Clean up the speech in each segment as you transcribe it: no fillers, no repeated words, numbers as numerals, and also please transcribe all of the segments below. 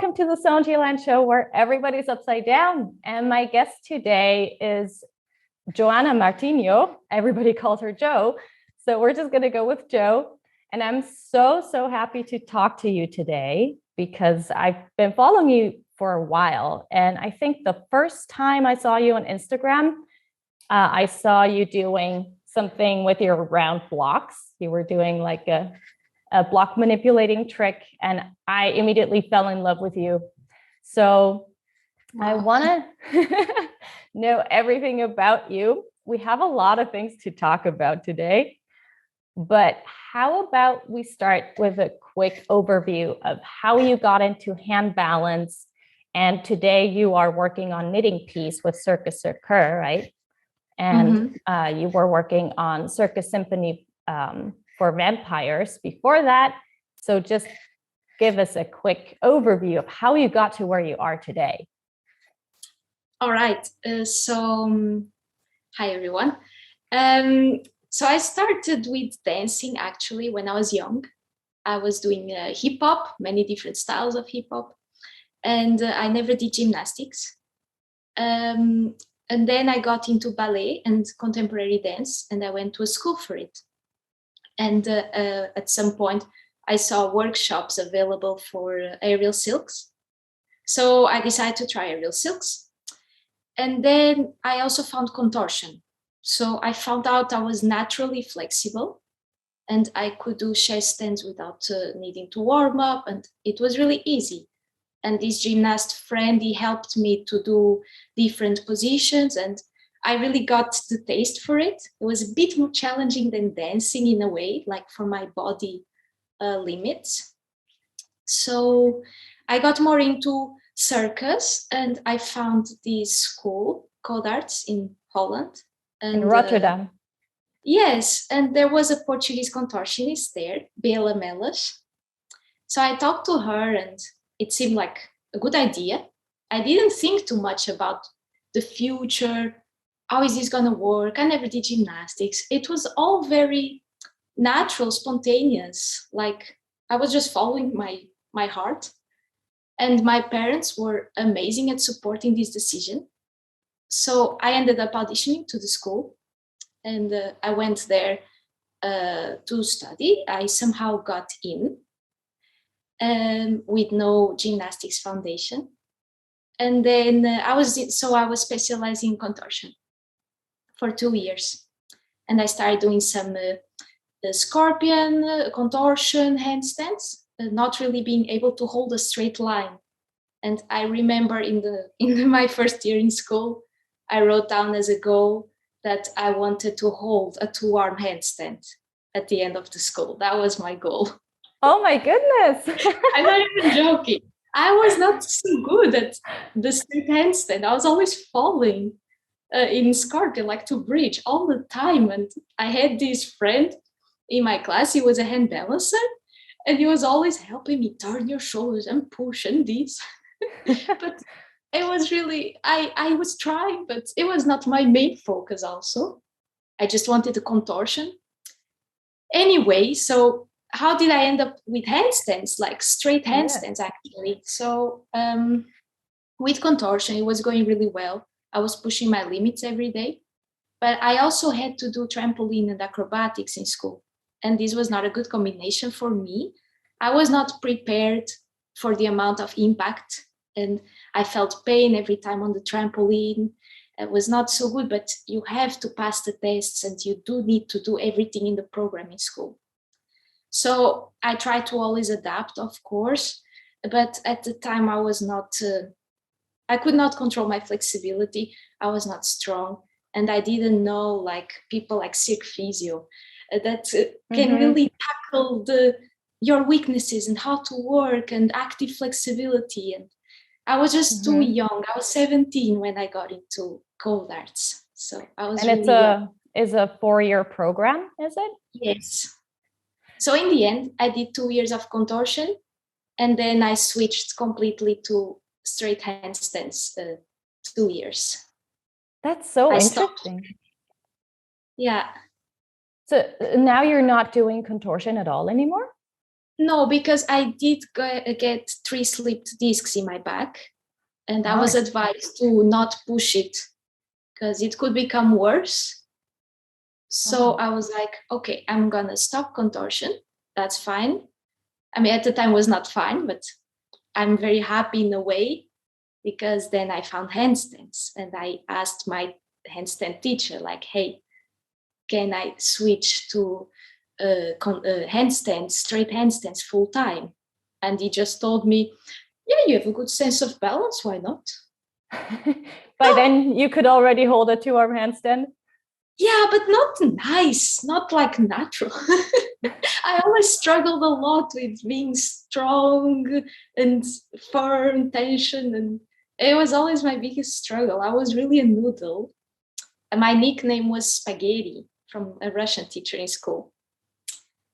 welcome to the Sonji Land Show, where everybody's upside down. And my guest today is Joanna Martinho. Everybody calls her Jo. So we're just going to go with Jo. And I'm so happy to talk to you today because I've been following you for a while. And I think the first time I saw you on Instagram, I saw you doing something with your round blocks. You were doing like a block manipulating trick, and I immediately fell in love with you. So wow. I want to know everything about you. We have a lot of things to talk about today, but how about we start with a quick overview of how you got into hand balance, and today you are working on knitting piece with Circus, right? And you were working on Circus Symphony for vampires before that. So just give us a quick overview of how you got to where you are today. All right. Hi, everyone. So I started with dancing actually when I was young. I was doing hip hop, many different styles of hip hop. And I never did gymnastics. And then I got into ballet and contemporary dance, and I went to a school for it. And at some point, I saw workshops available for aerial silks. So I decided to try aerial silks. And then I also found contortion. So I found out I was naturally flexible and I could do chest stands without needing to warm up. And it was really easy. And this gymnast friend, he helped me to do different positions, and I really got the taste for it. It was a bit more challenging than dancing in a way, like for my body limits. So I got more into circus, and I found this school, Codarts, in Holland. And, in Rotterdam. Yes, and there was a Portuguese contortionist there, Bela Melas. So I talked to her, and it seemed like a good idea. I didn't think too much about the future. How is this going to work? I never did gymnastics. It was all very natural, spontaneous. Like I was just following my heart. And my parents were amazing at supporting this decision. So I ended up auditioning to the school. And I went there to study. I somehow got in with no gymnastics foundation. And then I was specializing in contortion for 2 years. And I started doing some scorpion, contortion, handstands, not really being able to hold a straight line. And I remember in my first year in school, I wrote down as a goal that I wanted to hold a 2-arm handstand at the end of the school. That was my goal. Oh my goodness. I'm not even joking. I was not so good at the straight handstand. I was always falling in scorpion, like to bridge all the time. And I had this friend in my class. He was a hand balancer, and he was always helping me turn your shoulders and push and this. But it was really, I was trying, but it was not my main focus also. I just wanted the contortion. Anyway, so how did I end up with handstands, like straight handstands, actually? So with contortion, it was going really well. I was pushing my limits every day. But I also had to do trampoline and acrobatics in school. And this was not a good combination for me. I was not prepared for the amount of impact. And I felt pain every time on the trampoline. It was not so good, but you have to pass the tests and you do need to do everything in the program in school. So I tried to always adapt, of course, but at the time I was not, I could not control my flexibility. I was not strong, and I didn't know like people like circ physio that can really tackle your weaknesses and how to work and active flexibility. And I was just too young. I was 17 when I got into Codarts. So I was and really it's a 4-year program, is it? Yes. So in the end, I did 2 years of contortion, and then I switched completely to straight handstands 2 years. That's so interesting. Yeah. So now you're not doing contortion at all anymore? No, because I did get 3 slipped discs in my back, and I was advised to not push it because it could become worse. So I was like, okay, I'm gonna stop contortion. That's fine. I mean, at the time was not fine, but I'm very happy in a way because then I found handstands and I asked my handstand teacher, like, hey, can I switch to handstands, straight handstands full time? And he just told me, yeah, you have a good sense of balance. Why not? By then you could already hold a 2-arm handstand? Yeah, but not nice, not like natural. I always struggled a lot with being strong and firm tension, and it was always my biggest struggle. I was really a noodle. And my nickname was Spaghetti from a Russian teacher in school.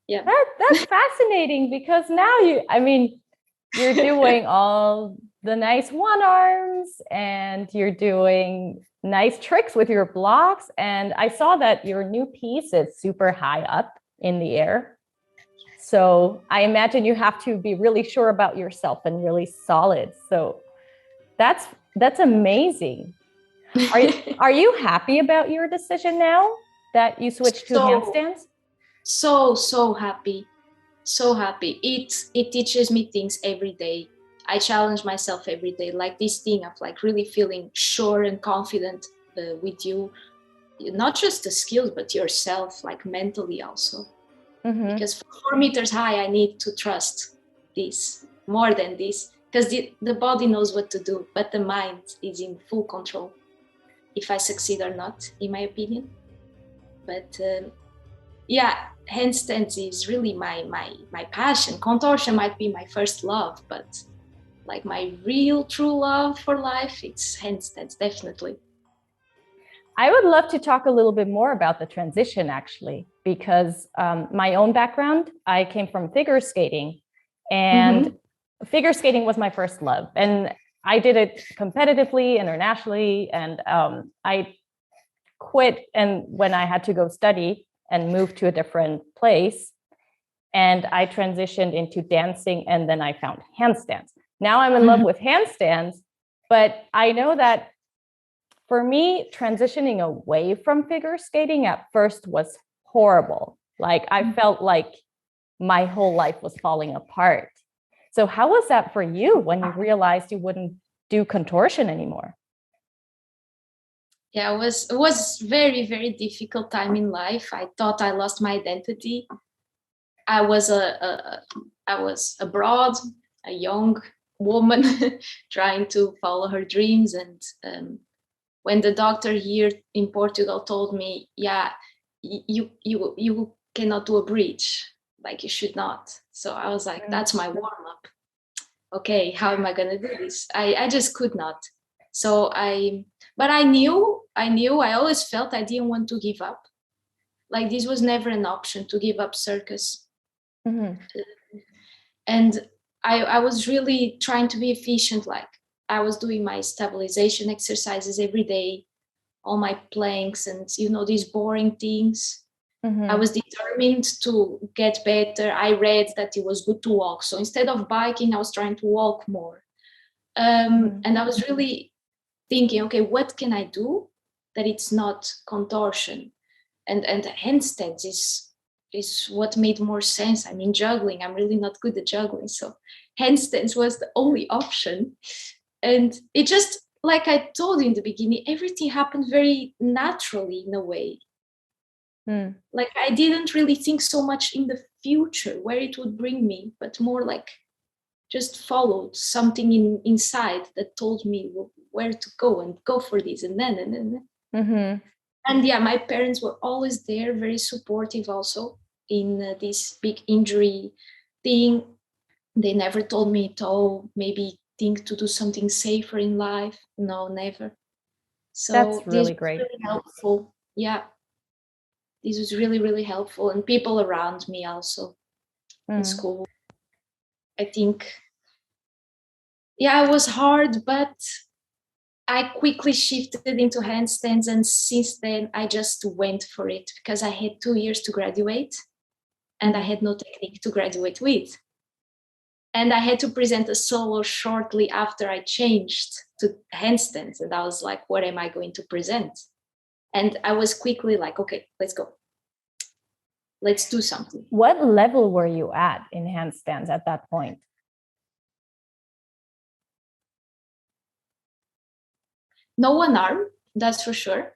Yeah. That's fascinating because now you're doing all the nice 1-arms and you're doing nice tricks with your blocks. And I saw that your new piece is super high up in the air. So I imagine you have to be really sure about yourself and really solid. So that's amazing. Are you happy about your decision now that you switched to handstands? So happy. So happy. It teaches me things every day. I challenge myself every day, like this thing of like really feeling sure and confident with you, not just the skills, but yourself, like mentally also. Mm-hmm. Because for 4 meters high, I need to trust this more than this, because the body knows what to do, but the mind is in full control if I succeed or not, in my opinion. But yeah, handstands is really my passion. Contortion might be my first love, but like my real true love for life, it's handstands, definitely. I would love to talk a little bit more about the transition, actually, because my own background, I came from figure skating, and figure skating was my first love. And I did it competitively, internationally, and I quit and when I had to go study and move to a different place. And I transitioned into dancing, and then I found handstands. Now I'm in love with handstands, but I know that for me, transitioning away from figure skating at first was horrible. Like I felt like my whole life was falling apart. So how was that for you when you realized you wouldn't do contortion anymore? Yeah, it was very, very difficult time in life. I thought I lost my identity. I was abroad, a young woman trying to follow her dreams. And when the doctor here in Portugal told me, yeah, you cannot do a bridge, like you should not. So I was like, that's my warm up. Okay, how am I gonna do this? I just could not. So but I knew, I always felt I didn't want to give up. Like this was never an option to give up circus. And I was really trying to be efficient. Like I was doing my stabilization exercises every day, all my planks and, these boring things. I was determined to get better. I read that it was good to walk. So instead of biking, I was trying to walk more. And I was really thinking, okay, what can I do that it's not contortion? And handstands is what made more sense. I mean, juggling, I'm really not good at juggling. So handstands was the only option. And it just, like I told you in the beginning, everything happened very naturally in a way. Like I didn't really think so much in the future where it would bring me, but more like just followed something inside that told me where to go and go for this and then. And yeah, my parents were always there, very supportive also in this big injury thing. They never told me to maybe think to do something safer in life. No, never. So that's really this great. was really helpful. Yeah. This was really, really helpful. And people around me also in school. I think, yeah, it was hard, but I quickly shifted into handstands. And since then, I just went for it because I had 2 years to graduate and I had no technique to graduate with. And I had to present a solo shortly after I changed to handstands. And I was like, what am I going to present? And I was quickly like, okay, let's go. Let's do something. What level were you at in handstands at that point? No one arm, that's for sure.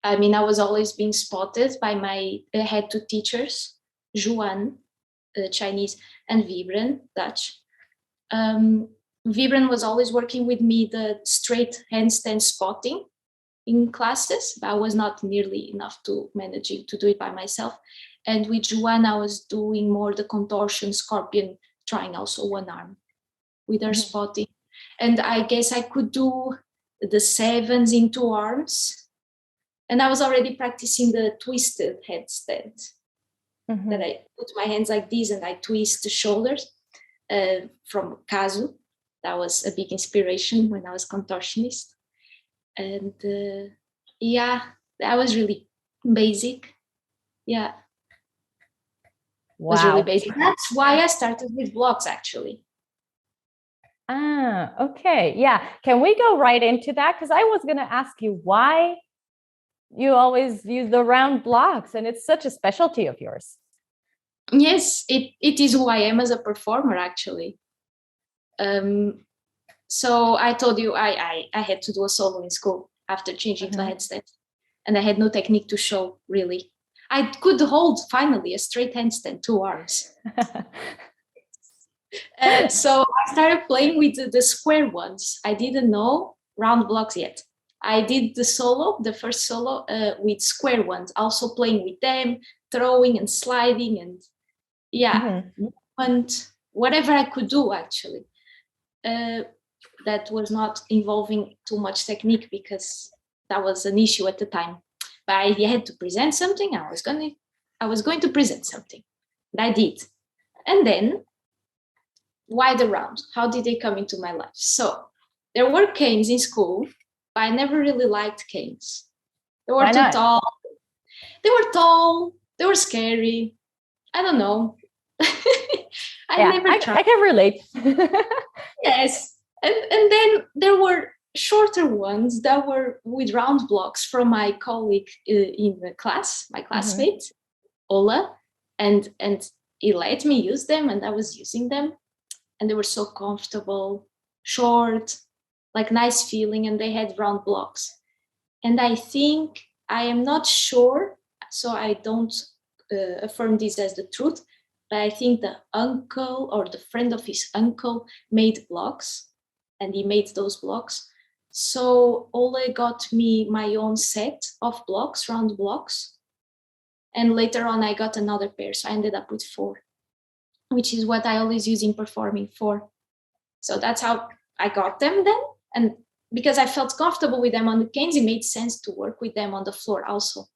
I mean, I was always being spotted by my head two teachers, Juan, Chinese, and Vibren, Dutch. Vibren was always working with me the straight handstand spotting in classes, but I was not nearly enough to managing to do it by myself. And with Juan, I was doing more the contortion, scorpion, trying also one arm with her spotting. And I guess I could do the sevens in two arms. And I was already practicing the twisted headstand that I put my hands like this and I twist the shoulders from Kazu. That was a big inspiration when I was contortionist. And yeah, that was really basic. Yeah. Wow. Was really basic. That's why I started with blocks, actually. Ah, okay. Yeah. Can we go right into that? Because I was going to ask you why you always use the round blocks, and it's such a specialty of yours. Yes, it is who I am as a performer, actually. So I told you I had to do a solo in school after changing to a handstand, and I had no technique to show, really. I could hold finally a straight handstand, two arms. So I started playing with the square ones. I didn't know round blocks yet. I did the first solo with square ones, also playing with them, throwing and sliding and and whatever I could do, actually. That was not involving too much technique because that was an issue at the time. But I had to present something. I was going to present something. And I did. And then, why the round? How did they come into my life? So there were canes in school, but I never really liked canes. They were too tall. They were tall. They were scary. I don't know. I can relate. Yes. And then there were shorter ones that were with round blocks from my colleague in the class, my classmate, Ola, and he let me use them, and I was using them, and they were so comfortable, short, like nice feeling, and they had round blocks. And I think, I am not sure, so I don't affirm this as the truth, but I think the uncle or the friend of his uncle made blocks, and he made those blocks. So Ole got me my own set of blocks, round blocks. And later on, I got another pair. So I ended up with 4, which is what I always use in performing, 4. So that's how I got them then. And because I felt comfortable with them on the canes, it made sense to work with them on the floor also,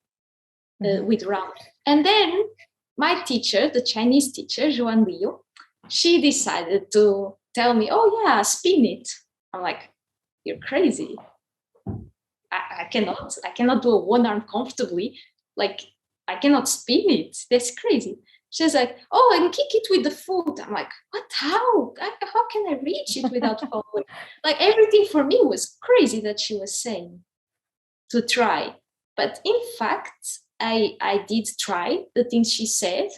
with round. And then my teacher, the Chinese teacher, Juan Liu, she decided to tell me, oh yeah, spin it. I'm like, you're crazy. I cannot do a one arm comfortably. Like, I cannot spin it. That's crazy. She's like, oh, and kick it with the foot. I'm like, what? How can I reach it without falling? Like, everything for me was crazy that she was saying to try. But in fact, I did try the things she said,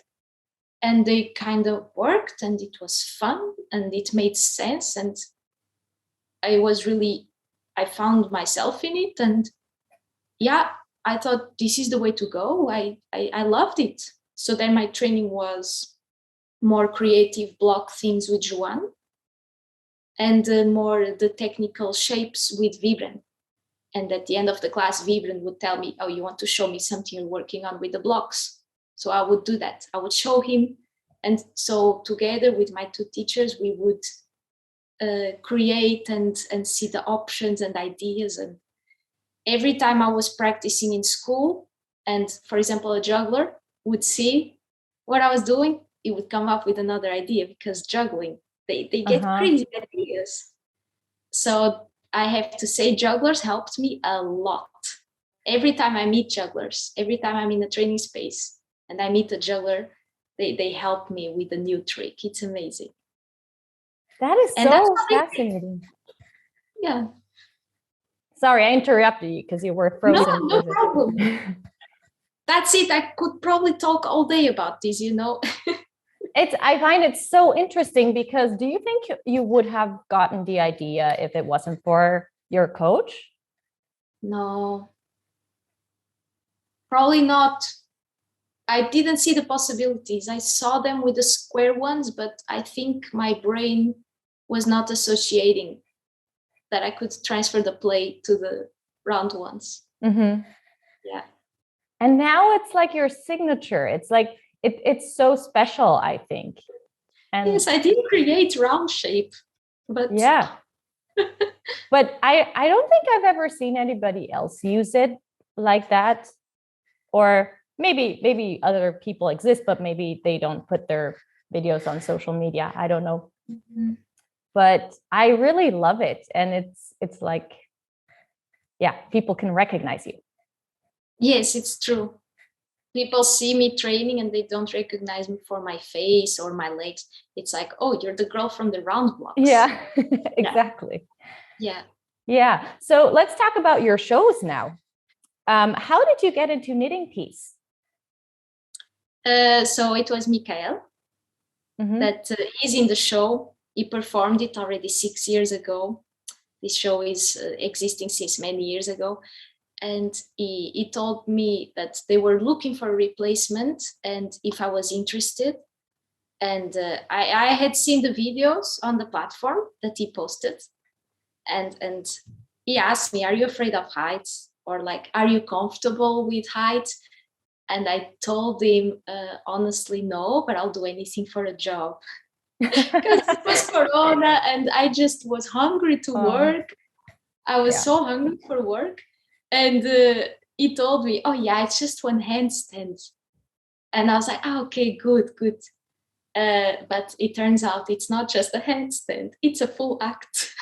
and they kind of worked, and it was fun, and it made sense, and I found myself in it, and yeah, I thought this is the way to go. I loved it. So then my training was more creative block things with Juan, and more the technical shapes with Vibren. And at the end of the class, Vibren would tell me, oh, you want to show me something you're working on with the blocks? So I would do that. I would show him. And so together with my 2 teachers, we would create and see the options and ideas. And every time I was practicing in school, and for example, a juggler would see what I was doing, he would come up with another idea, because juggling, they get crazy ideas. So I have to say, jugglers helped me a lot. Every time I meet jugglers, every time I'm in a training space and I meet a juggler, they help me with a new trick. It's amazing. That is And that's so what they- fascinating. Yeah. Sorry, I interrupted you because you were frozen. No problem. That's it. I could probably talk all day about this, you know. I find it so interesting because do you think you would have gotten the idea if it wasn't for your coach? No, probably not. I didn't see the possibilities. I saw them with the square ones, but I think my brain was not associating that I could transfer the play to the round ones. Mm-hmm. Yeah. And now it's like your signature. It's like it's so special, I think. And yes, I did create round shape, but yeah. But I don't think I've ever seen anybody else use it like that. Or maybe other people exist, but maybe they don't put their videos on social media. I don't know. Mm-hmm. But I really love it. And it's like, yeah, people can recognize you. Yes, it's true. People see me training and they don't recognize me for my face or my legs. It's like, oh, you're the girl from the round blocks. Yeah, exactly. Yeah. Yeah. So let's talk about your shows now. How did you get into knitting piece? So it was Mikael that is in the show. He performed it already 6 years ago. This show is existing since many years ago. And he told me that they were looking for a replacement and if I was interested. And I had seen the videos on the platform that he posted. And he asked me, are you afraid of heights? Or like, are you comfortable with heights? And I told him, honestly, no, but I'll do anything for a job. Because it was Corona and I just was hungry to work. I was so hungry for work. And he told me, oh yeah, it's just one handstand. And I was like, oh, okay, good. But it turns out it's not just a handstand, it's a full act.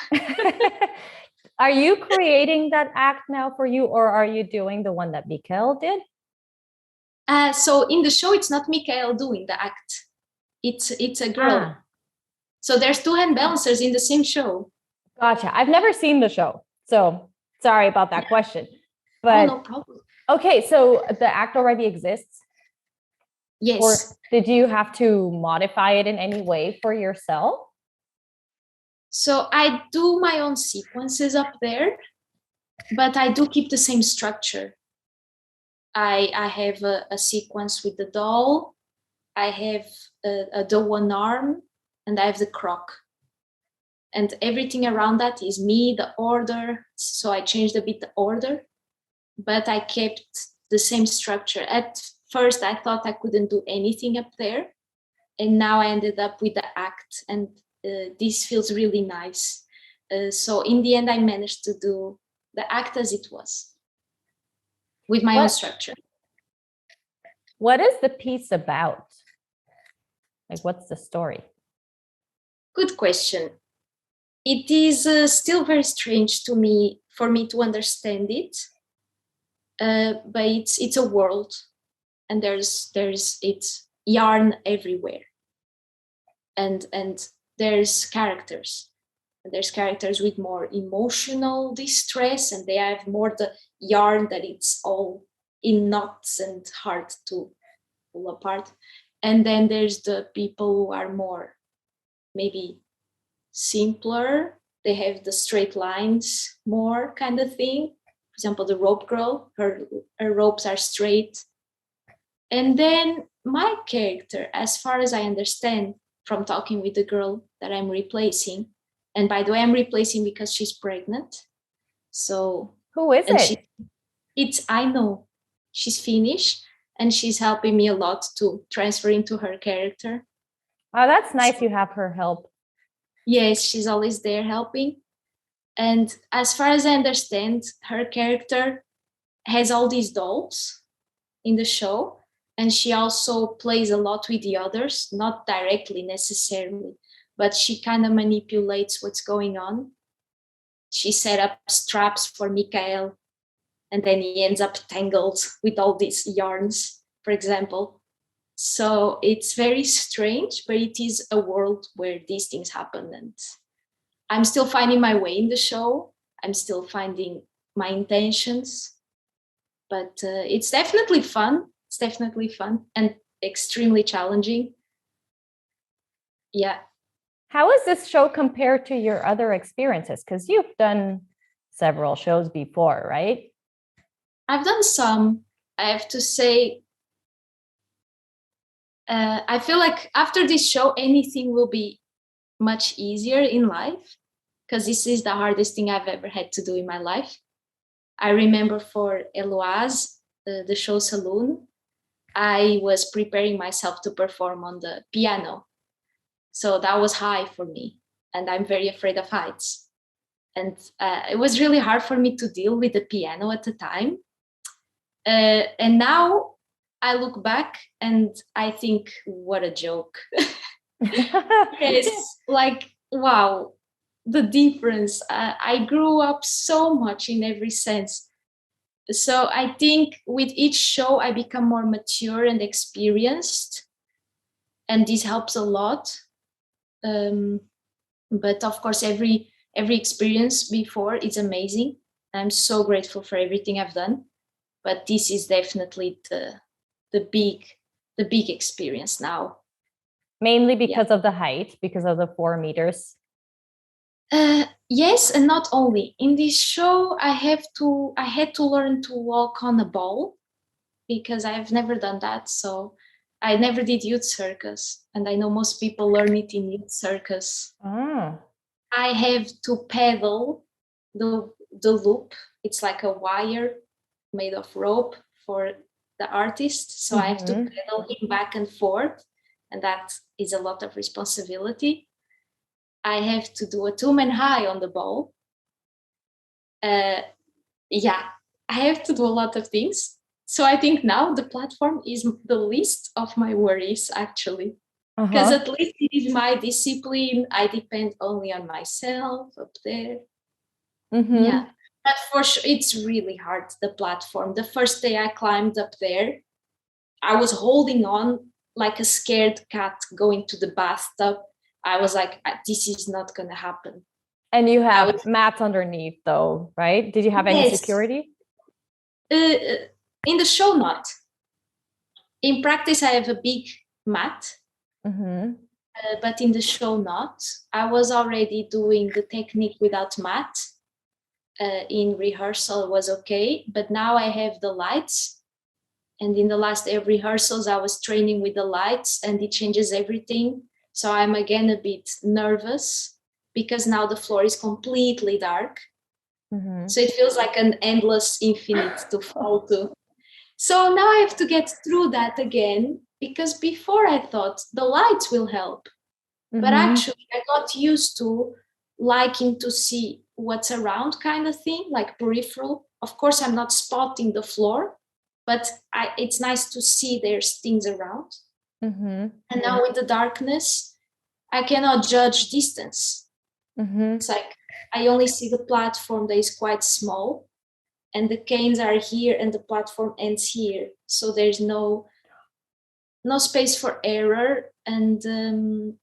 Are you creating that act now for you, or are you doing the one that Mikael did? So in the show, it's not Mikael doing the act. It's a girl. So there's two hand balancers in the same show. Gotcha. I've never seen the show, so sorry about that question. But no problem. Okay, so the act already exists? Yes. Or did you have to modify it in any way for yourself? So I do my own sequences up there, but I do keep the same structure. I have a sequence with the doll. I have the one arm, and I have the croc. And everything around that is me, the order. So I changed a bit the order, but I kept the same structure. At first, I thought I couldn't do anything up there. And now I ended up with the act. And this feels really nice. So in the end, I managed to do the act as it was with my own structure. What is the piece about? Like, what's the story? Good question. It is still very strange to me for me to understand it, but it's a world, and there's it's yarn everywhere, and there's characters, and there's characters with more emotional distress, and they have more the yarn that it's all in knots and hard to pull apart, and then there's the people who are more maybe simpler. They have the straight lines more kind of thing. For example, the rope girl, her ropes are straight. And then my character, as far as I understand from talking with the girl that I'm replacing, and by the way, I'm replacing because she's pregnant. So who is it? It's I know. She's Finnish and she's helping me a lot to transfer into her character. Oh, that's nice. You have her help. Yes, she's always there helping. And as far as I understand, her character has all these dolls in the show. And she also plays a lot with the others, not directly necessarily, but she kind of manipulates what's going on. She set up straps for Mikael, and then he ends up tangled with all these yarns, for example. So it's very strange, but it is a world where these things happen. And I'm still finding my way in the show. I'm still finding my intentions. But it's definitely fun. It's definitely fun and extremely challenging. Yeah. How is this show compared to your other experiences? Because you've done several shows before, right? I've done some. I have to say, I feel like after this show, anything will be much easier in life, because this is the hardest thing I've ever had to do in my life. I remember for Eloise, the show Saloon, I was preparing myself to perform on the piano. So that was high for me. And I'm very afraid of heights. And it was really hard for me to deal with the piano at the time. And now I look back and I think, what a joke. It's like, wow, the difference. I grew up so much in every sense. So I think with each show, I become more mature and experienced. And this helps a lot. But of course, every experience before is amazing. I'm so grateful for everything I've done. But this is definitely the big experience now. Mainly because of the height, because of the 4 meters. Yes, and not only. In this show, I had to learn to walk on a ball, because I've never done that. So I never did youth circus, and I know most people learn it in youth circus. Ah. I have to pedal the loop. It's like a wire made of rope for the artist. So I have to pedal him back and forth, and that is a lot of responsibility. I have to do a 2-man high on the ball. Yeah, I have to do a lot of things. So I think now the platform is the least of my worries, actually. Because at least it is my discipline. I depend only on myself up there. Yeah, but for sure, it's really hard, the platform. The first day I climbed up there, I was holding on like a scared cat going to the bathtub. I was like, this is not going to happen. And you have mats underneath, though, right? Did you have any security? In the show, not. In practice, I have a big mat. But in the show, not. I was already doing the technique without mat. In rehearsal was okay, but now I have the lights. And in the last rehearsals, I was training with the lights, and it changes everything. So I'm again a bit nervous, because now the floor is completely dark. So it feels like an endless infinite to fall to. So now I have to get through that again, because before I thought the lights will help. But actually, I got used to liking to see what's around, kind of thing, like peripheral. Of course, I'm not spotting the floor, but it's nice to see there's things around. And now with the darkness, I cannot judge distance. It's like I only see the platform that is quite small, and the canes are here, and the platform ends here. So there's no space for error, and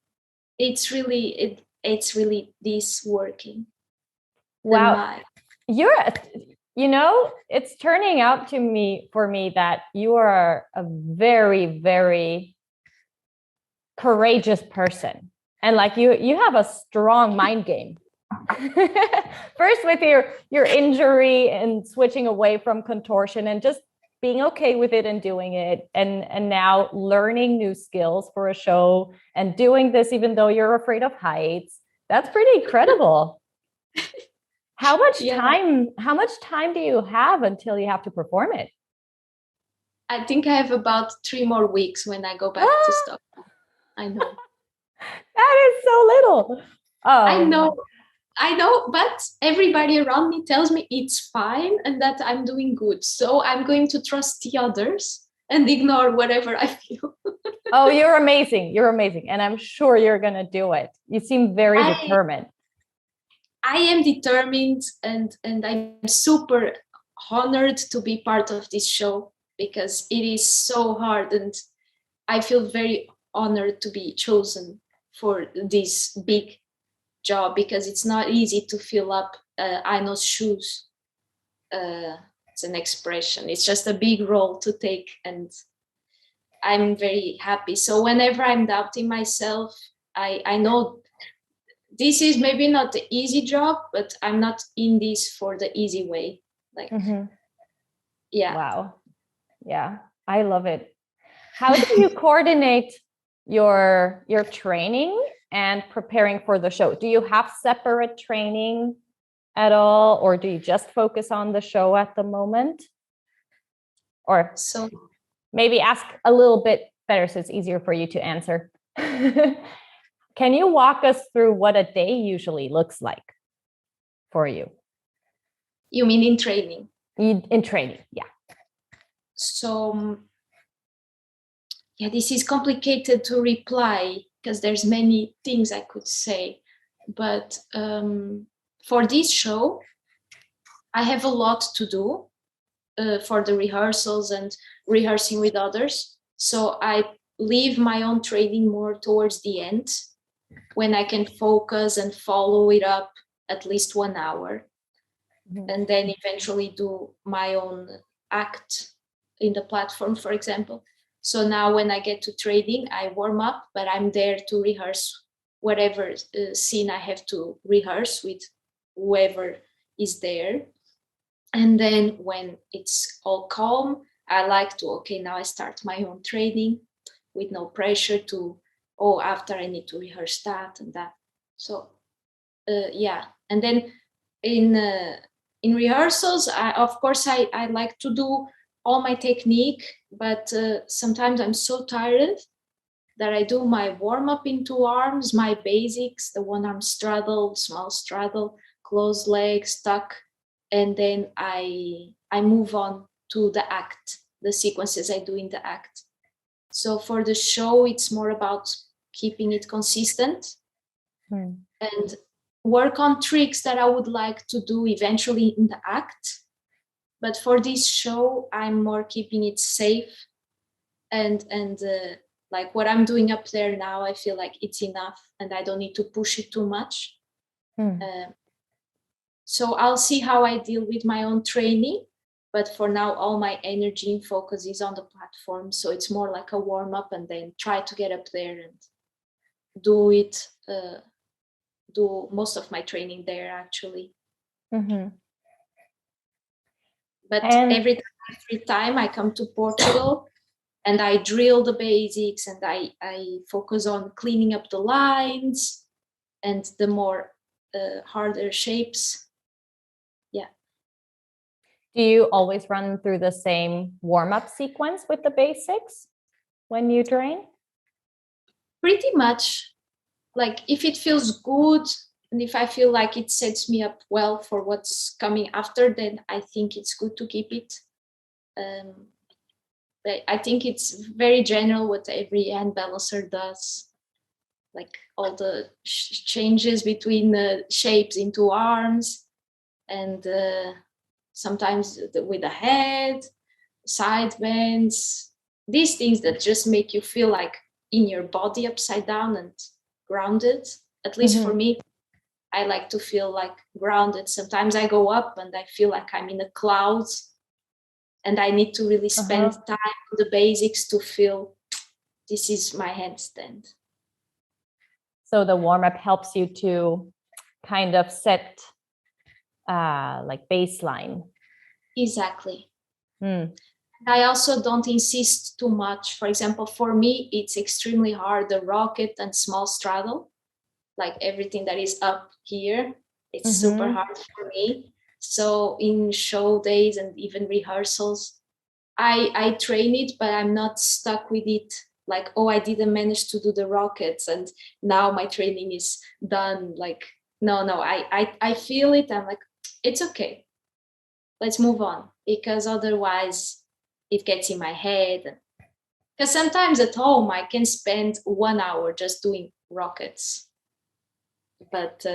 it's really this working. Wow. It's turning out for me that you are a very, very courageous person. And like you have a strong mind game. First with your injury and switching away from contortion and just being okay with it and doing it, and now learning new skills for a show and doing this even though you're afraid of heights. That's pretty incredible. How much time do you have until you have to perform it? I think I have about 3 more weeks when I go back to Stockholm. I know. That is so little. Oh, I know, but everybody around me tells me it's fine and that I'm doing good. So I'm going to trust the others and ignore whatever I feel. Oh, you're amazing. You're amazing. And I'm sure you're going to do it. You seem very determined. I am determined, and I'm super honored to be part of this show, because it is so hard. And I feel very honored to be chosen for this big job, because it's not easy to fill up Aino's shoes. It's an expression. It's just a big role to take, and I'm very happy. So whenever I'm doubting myself, I know this is maybe not the easy job, but I'm not in this for the easy way. Like, yeah. Wow. Yeah, I love it. How do you coordinate your training and preparing for the show? Do you have separate training at all, or do you just focus on the show at the moment? Or So maybe ask a little bit better so it's easier for you to answer. Can you walk us through what a day usually looks like for you? you mean in training? In training, yeah. So yeah, this is complicated to reply because there's many things I could say. But for this show, I have a lot to do for the rehearsals and rehearsing with others. So I leave my own training more towards the end, when I can focus and follow it up at least 1 hour, and then eventually do my own act in the platform, for example. So now when I get to training, I warm up, but I'm there to rehearse whatever scene I have to rehearse with whoever is there. And then when it's all calm, I like to, okay, now I start my own training with no pressure to, oh, after I need to rehearse that and that. So yeah. And then in rehearsals, of course, I like to do all my technique, but sometimes I'm so tired that I do my warm-up in 2 arms, my basics, the one arm straddle, small straddle, closed legs, tuck, and then I move on to the act, the sequences I do in the act. So for the show, it's more about keeping it consistent and work on tricks that I would like to do eventually in the act. But for this show, I'm more keeping it safe, and like what I'm doing up there now, I feel like it's enough and I don't need to push it too much. So I'll see how I deal with my own training, but for now, all my energy and focus is on the platform. So it's more like a warm up, and then try to get up there and do it. Do most of my training there, actually. But every time I come to Portugal, and I drill the basics, and I focus on cleaning up the lines and the more harder shapes. Yeah. Do you always run through the same warm-up sequence with the basics when you train? Pretty much. Like if it feels good and if I feel like it sets me up well for what's coming after, then I think it's good to keep it. But I think it's very general what every hand balancer does. Like all the changes between the shapes into arms, and sometimes with the head, side bends, these things that just make you feel like in your body upside down and grounded. At least for me, I like to feel like grounded. Sometimes I go up and I feel like I'm in the clouds, and I need to really spend time on the basics to feel this is my handstand. So the warm-up helps you to kind of set like baseline. Exactly. I also don't insist too much. For example, for me, it's extremely hard, the rocket and small straddle, like everything that is up here, it's super hard for me. So in show days and even rehearsals, I train it, but I'm not stuck with it. Like, oh, I didn't manage to do the rockets and now my training is done. Like, no, I feel it. I'm like, it's okay. Let's move on, because otherwise it gets in my head. Because sometimes at home I can spend 1 hour just doing rockets. But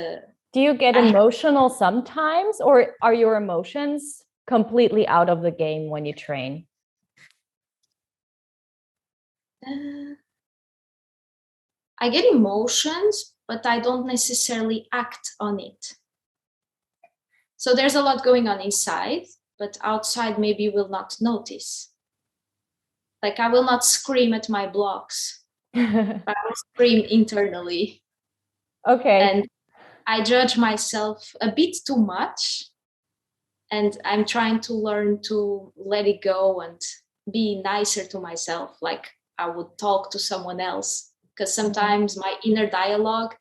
do you get emotional sometimes, or are your emotions completely out of the game when you train? I get emotions, but I don't necessarily act on it. So there's a lot going on inside, but outside maybe will not notice. Like I will not scream at my blocks. I will scream internally. Okay. And I judge myself a bit too much. And I'm trying to learn to let it go and be nicer to myself, like I would talk to someone else. Because sometimes my inner dialogue,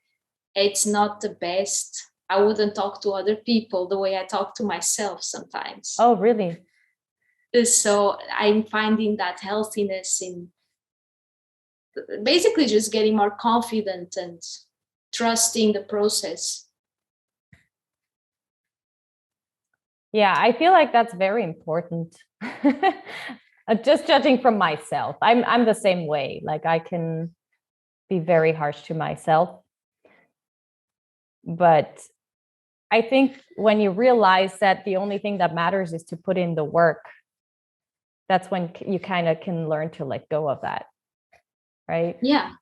it's not the best. I wouldn't talk to other people the way I talk to myself sometimes. Oh, really? So I'm finding that healthiness in basically just getting more confident and trusting the process. Yeah, I feel like that's very important. Just judging from myself, I'm the same way. Like I can be very harsh to myself. But I think when you realize that the only thing that matters is to put in the work, that's when you kind of can learn to let go of that. Right? Yeah.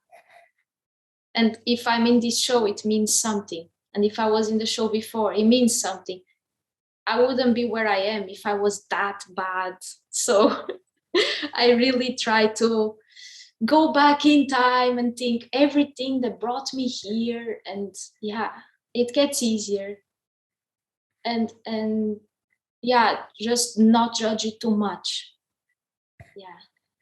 And if I'm in this show, it means something. And if I was in the show before, it means something. I wouldn't be where I am if I was that bad. So I really try to go back in time and think everything that brought me here. And yeah, it gets easier. And yeah, just not judge it too much. Yeah.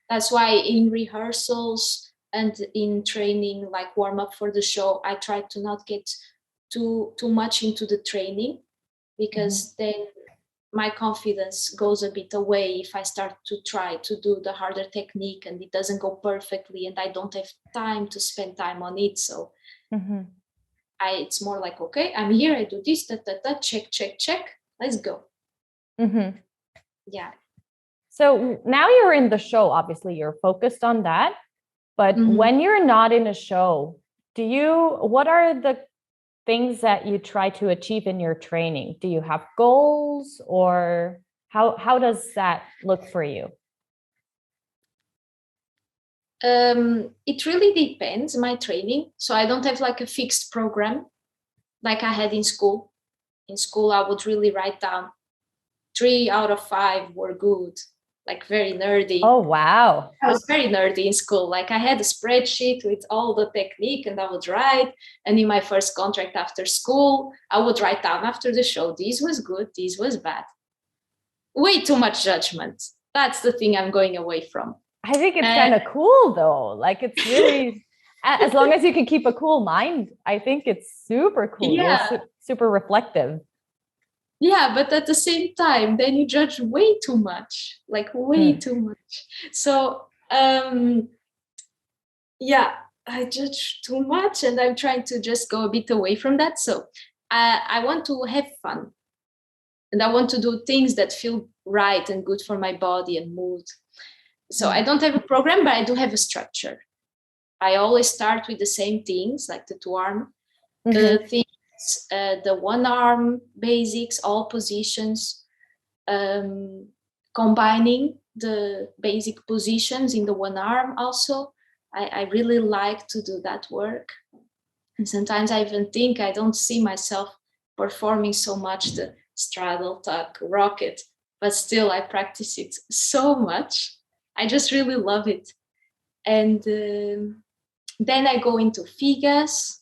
That's why in rehearsals and in training, like warm up for the show, I try to not get too much into the training, because then my confidence goes a bit away if I start to try to do the harder technique and it doesn't go perfectly and I don't have time to spend time on it. So it's more like, okay, I'm here, I do this, check, check, check, let's go. Yeah. So now you're in the show, obviously you're focused on that. But when you're not in a show, what are the things that you try to achieve in your training? Do you have goals, or how does that look for you? It really depends, my training. So I don't have like a fixed program like I had in school. In school, I would really write down 3 out of 5 were good, like very nerdy. Oh, wow. I was very nerdy in school. Like I had a spreadsheet with all the technique and I would write. And in my first contract after school, I would write down after the show, this was good, this was bad. Way too much judgment. That's the thing I'm going away from. I think it's kind of cool though. Like it's really, as long as you can keep a cool mind, I think it's super cool. Yeah. You're super reflective. Yeah, but at the same time, then you judge way too much, like way too much. So, yeah, I judge too much and I'm trying to just go a bit away from that. So I want to have fun and I want to do things that feel right and good for my body and mood. So I don't have a program, but I do have a structure. I always start with the same things, like the 2-arm things, the 1-arm basics, all positions, combining the basic positions in the 1-arm also. I really like to do that work. And sometimes I even think I don't see myself performing so much the straddle, tuck, rocket, but still I practice it so much. I just really love it. And then I go into figas,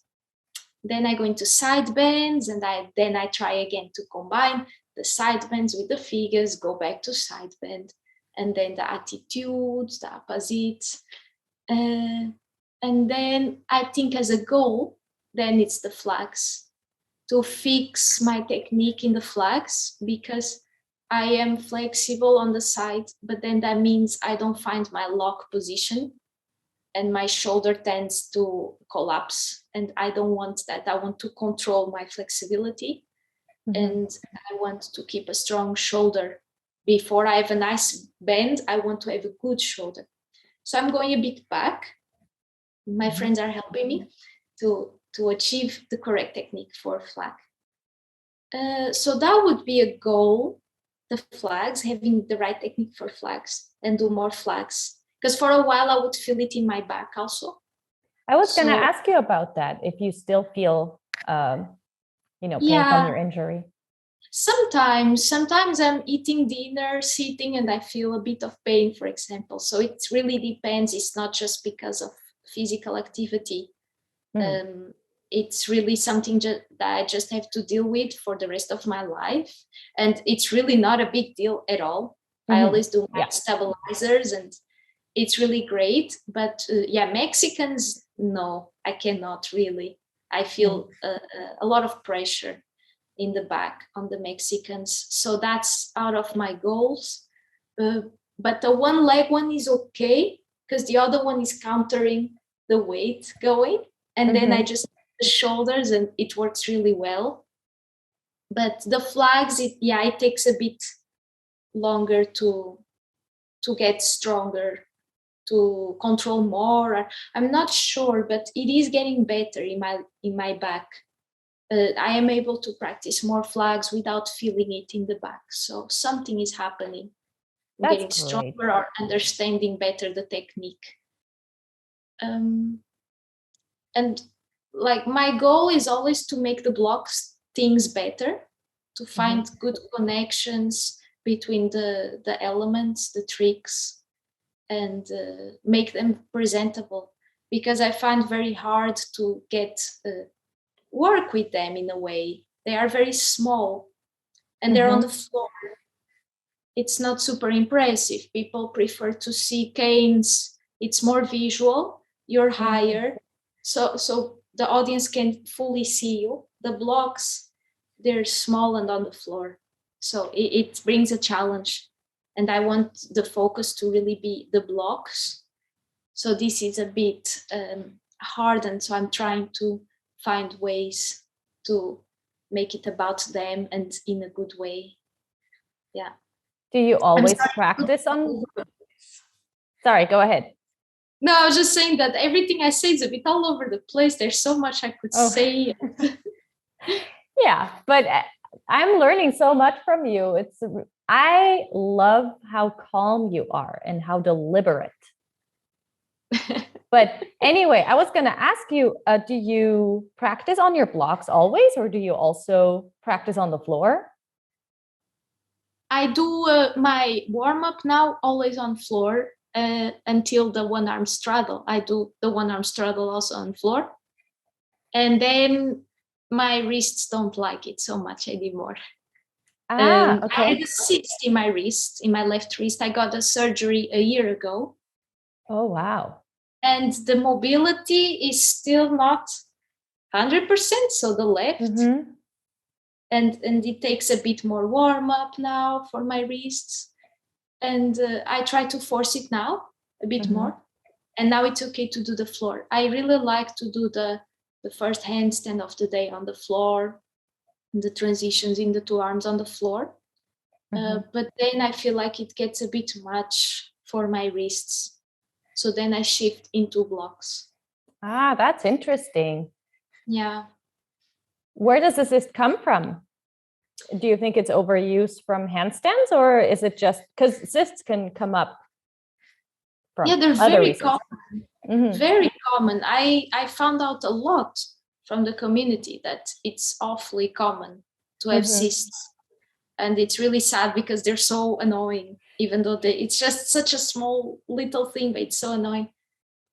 then I go into side bends, and then I try again to combine the side bends with the figas, go back to side bend, and then the attitudes, the opposites. And then I think as a goal, then it's the flags, to fix my technique in the flags, because I am flexible on the side, but then that means I don't find my lock position and my shoulder tends to collapse. And I don't want that. I want to control my flexibility and I want to keep a strong shoulder. Before I have a nice bend, I want to have a good shoulder. So I'm going a bit back. My friends are helping me to achieve the correct technique for flag. So that would be a goal, the flags, having the right technique for flags and do more flags. Because for a while I would feel it in my back also. I was going to So ask you about that, if you still feel, pain from yeah, your injury. sometimes I'm eating dinner, sitting, and I feel a bit of pain, for example. So it really depends. It's not just because of physical activity. It's really something that I just have to deal with for the rest of my life. And it's really not a big deal at all. I always do my stabilizers, and it's really great. But Mexicans, no, I cannot really. I feel a lot of pressure in the back on the Mexicans. So that's out of my goals. But the one leg one is okay, because the other one is countering the weight going. And then I just the shoulders, and it works really well. But the flags, it takes a bit longer to get stronger, to control more. I'm not sure, but it is getting better in my back. I am able to practice more flags without feeling it in the back. So something is happening. I'm getting stronger or understanding better the technique. And like my goal is always to make the blocks things better, to find good connections between the elements, the tricks, and make them presentable, because I find very hard to get work with them in a way. They are very small and they're on the floor. It's not super impressive. People prefer to see canes. It's more visual. You're higher. So the audience can fully see you. The blocks, they're small and on the floor. So it brings a challenge. And I want the focus to really be the blocks. So this is a bit hard. And so I'm trying to find ways to make it about them and in a good way. Yeah. Do you always practice on? Sorry, go ahead. No, I was just saying that everything I say is a bit all over the place. There's so much I could say. Yeah, but I'm learning so much from you. I love how calm you are and how deliberate. But anyway, I was going to ask you, do you practice on your blocks always, or do you also practice on the floor? I do my warm-up now always on floor until the one-arm straddle. I do the one-arm straddle also on floor. And then my wrists don't like it so much anymore. I had a cyst in my wrist, in my left wrist. I got a surgery a year ago. Oh, wow. And the mobility is still not 100%, so the left. And it takes a bit more warm-up now for my wrists. And I try to force it now a bit more. And now it's okay to do the floor. I really like to do the first handstand of the day on the floor, the transitions in the two arms on the floor. But then I feel like it gets a bit much for my wrists. So then I shift into blocks. Ah, that's interesting. Yeah. Where does the cyst come from? Do you think it's overuse from handstands, or is it just because cysts can come up from they're other very reasons? Common. Very common. I found out a lot from the community that it's awfully common to have cysts. And it's really sad because they're so annoying, even though it's just such a small little thing, but it's so annoying.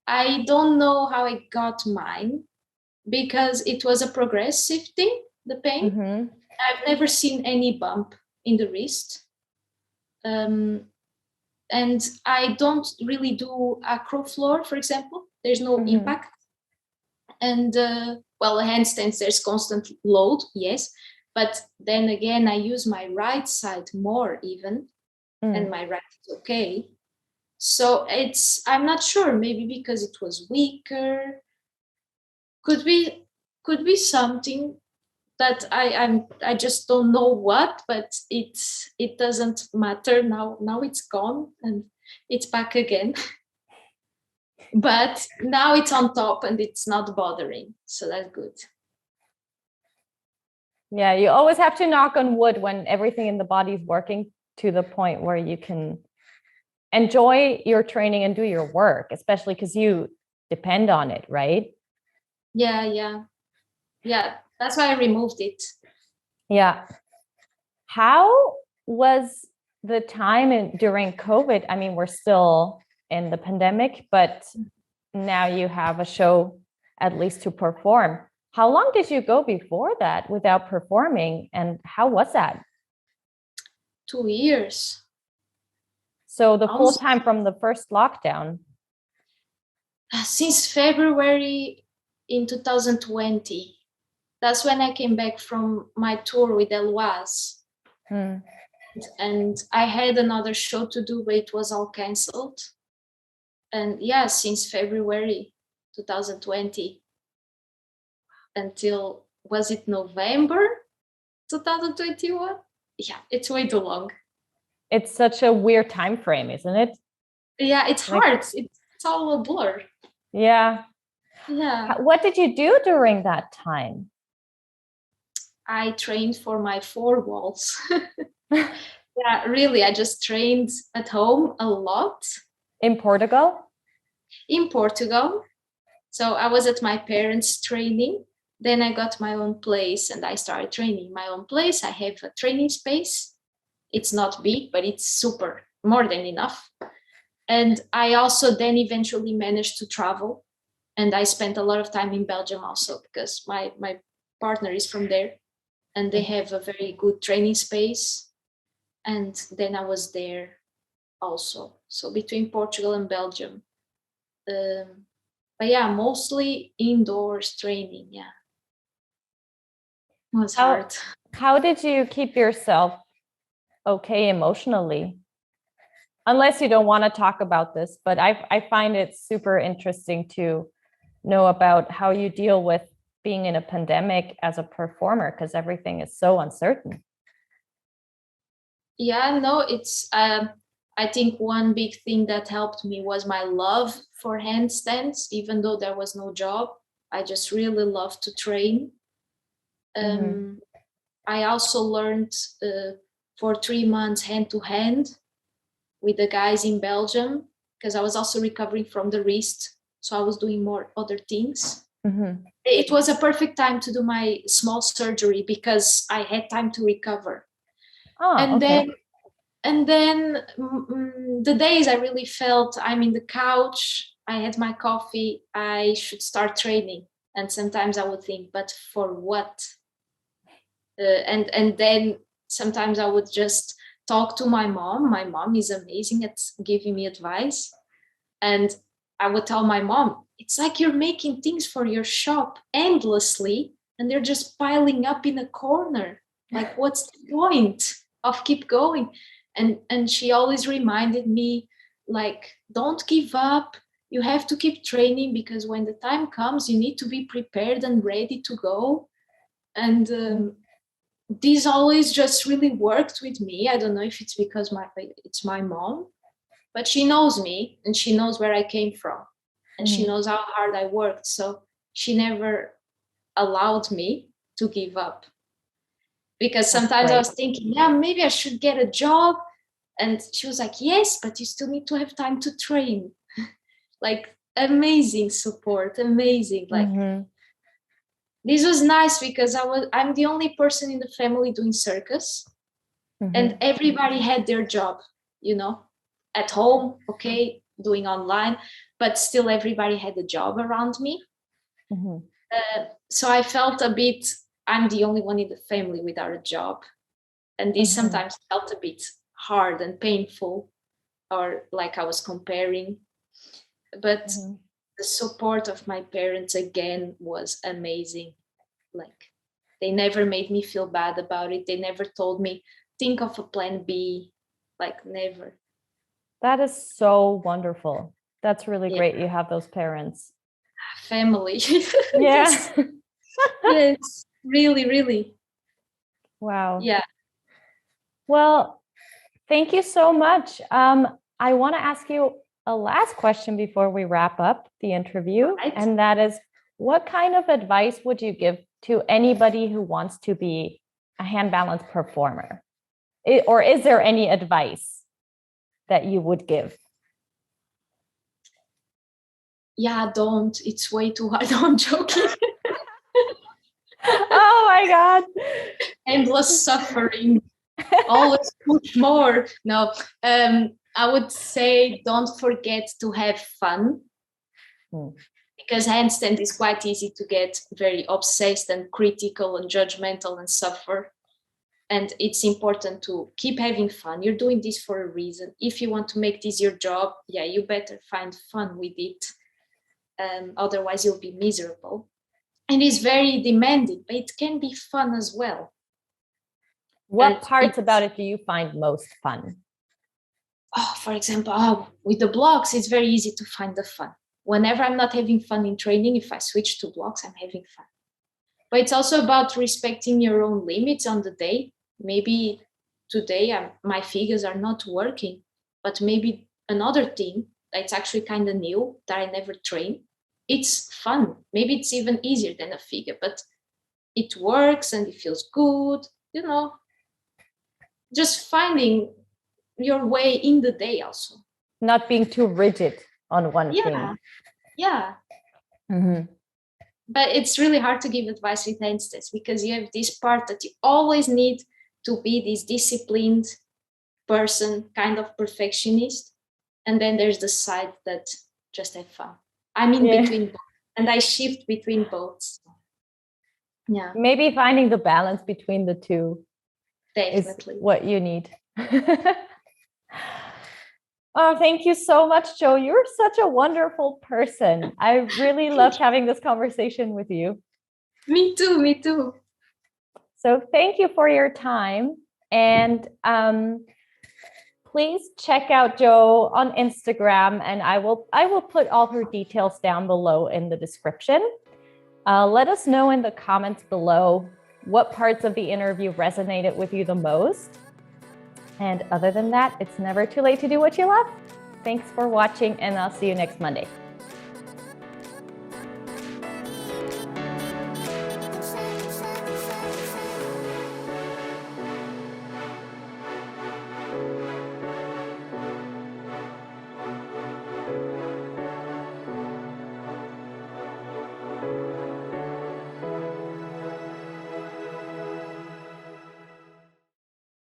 I don't know how I got mine, because it was a progressive thing, the pain. I've never seen any bump in the wrist. And I don't really do acro floor, for example. There's no impact. And handstands, there's constant load, yes. But then again, I use my right side more even, and my right is okay. So I'm not sure, maybe because it was weaker. Could be something that I just don't know what, but it doesn't matter now. Now it's gone and it's back again. But now it's on top and it's not bothering, so that's good. Yeah, you always have to knock on wood when everything in the body is working to the point where you can enjoy your training and do your work, especially because you depend on it, right? Yeah. That's why I removed it. Yeah. How was the time during COVID? I mean, we're still in the pandemic, but now you have a show at least to perform. How long did you go before that without performing? And how was that? 2 years. So the full time from the first lockdown. Since February in 2020. That's when I came back from my tour with Eloise. And I had another show to do, but it was all canceled. And yeah, since February 2020 until, was it November 2021? Yeah, it's way too long. It's such a weird time frame, isn't it? Yeah, it's hard. It's all a blur. Yeah. What did you do during that time? I trained for my 4 walls. Yeah, really. I just trained at home a lot. In Portugal? In Portugal. So I was at my parents' training. Then I got my own place and I started training my own place. I have a training space. It's not big, but it's super, more than enough. And I also then eventually managed to travel. And I spent a lot of time in Belgium also because my partner is from there and they have a very good training space. And then I was there also. So between Portugal and Belgium. But yeah, mostly indoors training. Yeah. It was hard. How did you keep yourself okay emotionally? Unless you don't want to talk about this, but I find it super interesting to know about how you deal with being in a pandemic as a performer, because everything is so uncertain. Yeah, no, it's I think one big thing that helped me was my love for handstands. Even though there was no job, I just really loved to train. I also learned for 3 months hand to hand with the guys in Belgium because I was also recovering from the wrist. So I was doing more other things. It was a perfect time to do my small surgery because I had time to recover. And then the days I really felt I'm in the couch, I had my coffee, I should start training. And sometimes I would think, but for what? And then sometimes I would just talk to my mom. My mom is amazing at giving me advice. And I would tell my mom, it's like you're making things for your shop endlessly and they're just piling up in a corner. Like, what's the point of keep going? And she always reminded me, like, don't give up. You have to keep training because when the time comes, you need to be prepared and ready to go. And this always just really worked with me. I don't know if it's because it's my mom, but she knows me and she knows where I came from and she knows how hard I worked. So she never allowed me to give up. Because sometimes I was thinking, yeah, maybe I should get a job. And she was like, yes, but you still need to have time to train. Like, amazing support, amazing. Like, this was nice because I'm the only person in the family doing circus. And everybody had their job, at home, okay, doing online, but still everybody had a job around me. So I felt a bit, I'm the only one in the family without a job. And this sometimes felt a bit hard and painful, or like I was comparing. But the support of my parents again was amazing. Like, they never made me feel bad about it. They never told me, think of a plan B, like never. That is so wonderful. That's really great. You have those parents. Family. Yeah. Yes, really, really. Wow. Yeah. Well, thank you so much. I want to ask you a last question before we wrap up the interview. Right. And that is, what kind of advice would you give to anybody who wants to be a hand balance performer? Or is there any advice that you would give? Yeah, don't. It's way too hard. No, I'm joking. Oh my God. Endless suffering. Always push more. No, I would say don't forget to have fun. Because handstand is quite easy to get very obsessed and critical and judgmental and suffer. And it's important to keep having fun. You're doing this for a reason. If you want to make this your job, yeah, you better find fun with it. Otherwise, you'll be miserable. And it's very demanding, but it can be fun as well. What parts about it do you find most fun? Oh, for example, with the blocks, it's very easy to find the fun. Whenever I'm not having fun in training, if I switch to blocks, I'm having fun. But it's also about respecting your own limits on the day. Maybe today my figures are not working, but maybe another thing that's actually kind of new that I never trained. It's fun. Maybe it's even easier than a figure, but it works and it feels good, you know. Just finding your way in the day also. Not being too rigid on one thing. Yeah. Mm-hmm. But it's really hard to give advice with handstands because you have this part that you always need to be this disciplined person, kind of perfectionist. And then there's the side that just have fun. I'm in between both, and I shift between both. Yeah. Maybe finding the balance between the two Definitely. is what you need. Oh, thank you so much, Jo. You're such a wonderful person. I really loved having this conversation with you. Me too. So thank you for your time. And please check out Jo on Instagram, and I will put all her details down below in the description. Let us know in the comments below what parts of the interview resonated with you the most. And other than that, it's never too late to do what you love. Thanks for watching, and I'll see you next Monday.